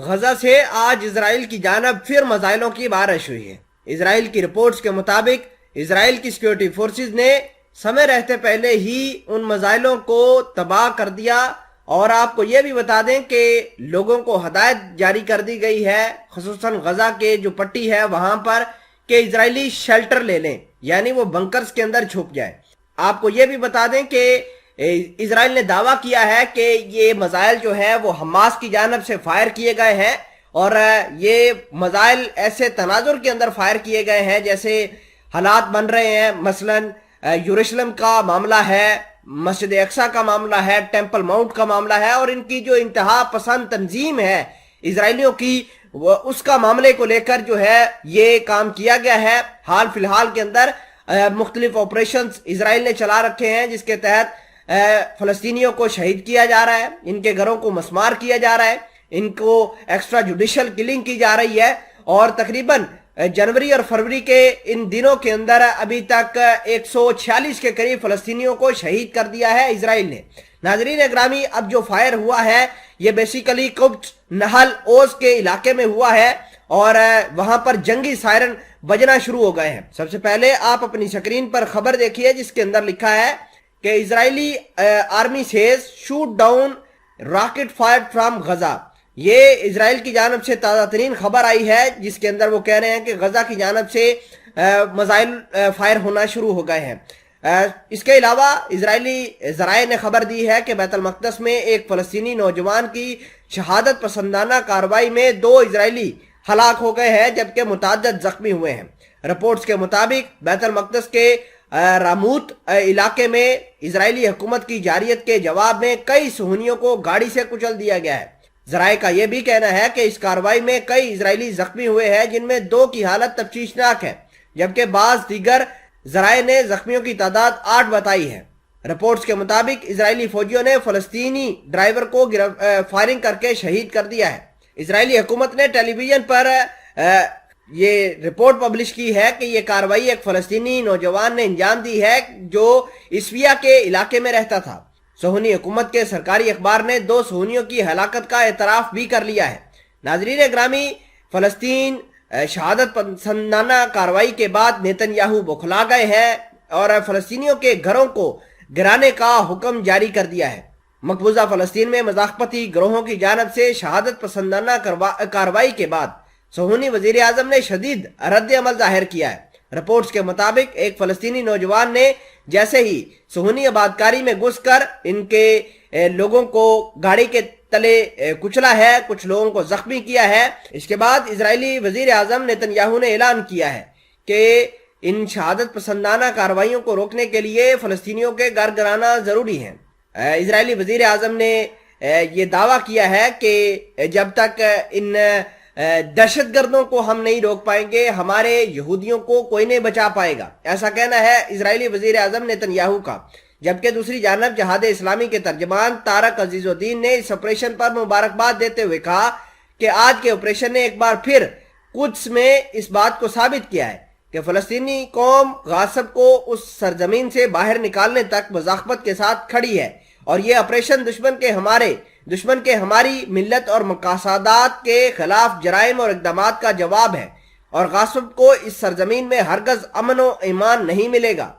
غزہ سے آج اسرائیل کی جانب پھر میزائلوں کی بارش ہوئی ہے۔ اسرائیل کی رپورٹس کے مطابق اسرائیل کی سیکیورٹی فورسز نے سمے رہتے پہلے ہی ان میزائلوں کو تباہ کر دیا، اور آپ کو یہ بھی بتا دیں کہ لوگوں کو ہدایت جاری کر دی گئی ہے، خصوصاً غزہ کے جو پٹی ہے وہاں پر، کہ اسرائیلی شیلٹر لے لیں، یعنی وہ بنکرز کے اندر چھپ جائیں۔ آپ کو یہ بھی بتا دیں کہ اسرائیل نے دعویٰ کیا ہے کہ یہ میزائل جو ہے وہ حماس کی جانب سے فائر کیے گئے ہیں، اور یہ میزائل ایسے تناظر کے اندر فائر کیے گئے ہیں جیسے حالات بن رہے ہیں، مثلاً یروشلم کا معاملہ ہے، مسجد اقصی کا معاملہ ہے، ٹیمپل ماؤنٹ کا معاملہ ہے، اور ان کی جو انتہا پسند تنظیم ہے اسرائیلیوں کی، اس کا معاملے کو لے کر جو ہے یہ کام کیا گیا ہے۔ حال فی الحال کے اندر مختلف آپریشنز اسرائیل نے چلا رکھے ہیں، جس کے تحت فلسطینیوں کو شہید کیا جا رہا ہے، ان کے گھروں کو مسمار کیا جا رہا ہے، ان کو ایکسٹرا جوڈیشل کلنگ کی جا رہی ہے، اور تقریباً جنوری اور فروری کے ان دنوں کے اندر ابھی تک 146 کے قریب فلسطینیوں کو شہید کر دیا ہے اسرائیل نے۔ ناظرین اکرامی، اب جو فائر ہوا ہے یہ بیسیکلی قدس نہل اوز کے علاقے میں ہوا ہے، اور وہاں پر جنگی سائرن بجنا شروع ہو گئے ہیں۔ سب سے پہلے آپ اپنی سکرین پر خبر دیکھیے جس کے اندر لکھا ہے کہ Israeli army says shoot down rocket fire from Gaza. یہ اسرائیل کی جانب سے تازہ ترین خبر آئی ہے، جس کے اندر وہ کہہ رہے ہیں کہ غزہ کی جانب سے میزائل فائر ہونا شروع ہو گئے ہیں۔ اس کے علاوہ اسرائیلی ذرائع نے خبر دی ہے کہ بیت المقدس میں ایک فلسطینی نوجوان کی شہادت پسندانہ کارروائی میں 2 اسرائیلی ہلاک ہو گئے ہیں، جبکہ متعدد زخمی ہوئے ہیں۔ رپورٹس کے مطابق بیت المقدس کے راموت علاقے میں اسرائیلی حکومت کی جارحیت کے جواب میں کئی صہیونیوں کو گاڑی سے کچل دیا گیا ہے۔ ذرائع کا یہ بھی کہنا ہے کہ اس کارروائی میں کئی اسرائیلی زخمی ہوئے ہیں، جن میں 2 کی حالت تشویشناک ہے، جبکہ بعض دیگر ذرائع نے زخمیوں کی تعداد 8 بتائی ہے۔ رپورٹس کے مطابق اسرائیلی فوجیوں نے فلسطینی ڈرائیور کو فائرنگ کر کے شہید کر دیا ہے۔ اسرائیلی حکومت نے ٹیلی ویژن پر یہ رپورٹ پبلش کی ہے کہ یہ کارروائی ایک فلسطینی نوجوان نے انجام دی ہے جو اسویہ کے علاقے میں رہتا تھا۔ صہیونی حکومت کے سرکاری اخبار نے 2 صہیونیوں کی ہلاکت کا اعتراف بھی کر لیا ہے۔ ناظرین گرامی، فلسطین شہادت پسندانہ کارروائی کے بعد نیتن یاہو بوکھلا گئے ہیں اور فلسطینیوں کے گھروں کو گرانے کا حکم جاری کر دیا ہے۔ مقبوضہ فلسطین میں مضاقبتی گروہوں کی جانب سے شہادت پسندانہ کارروائی کے بعد صہیونی وزیر اعظم نے شدید رد عمل ظاہر کیا ہے۔ رپورٹس کے مطابق ایک فلسطینی نوجوان نے جیسے ہی صہیونی آبادکاری میں گھس کر ان کے لوگوں کو گاڑی کے تلے کچلا ہے، کچھ لوگوں کو زخمی کیا ہے۔ اس کے بعد اسرائیلی وزیر اعظم نیتن یاہو نے اعلان کیا ہے کہ ان شہادت پسندانہ کارروائیوں کو روکنے کے لیے فلسطینیوں کے گھر گرانا ضروری ہے۔ اسرائیلی وزیر اعظم نے یہ دعویٰ کیا ہے کہ جب تک ان دہشت گردوں کو ہم نہیں روک پائیں گے، ہمارے یہودیوں کو کوئی نہیں بچا پائے گا، ایسا کہنا ہے اسرائیلی وزیر اعظم نیتن یاہو کا۔ جبکہ دوسری جانب جہاد اسلامی کے ترجمان طارق عزیز الدین نے اس آپریشن پر مبارکباد دیتے ہوئے کہا کہ آج کے آپریشن نے ایک بار پھر قدس میں اس بات کو ثابت کیا ہے کہ فلسطینی قوم غاصب کو اس سرزمین سے باہر نکالنے تک مضاقبت کے ساتھ کھڑی ہے، اور یہ آپریشن دشمن کے ہماری ملت اور مقاصدات کے خلاف جرائم اور اقدامات کا جواب ہے، اور غاصب کو اس سرزمین میں ہرگز امن و ایمان نہیں ملے گا۔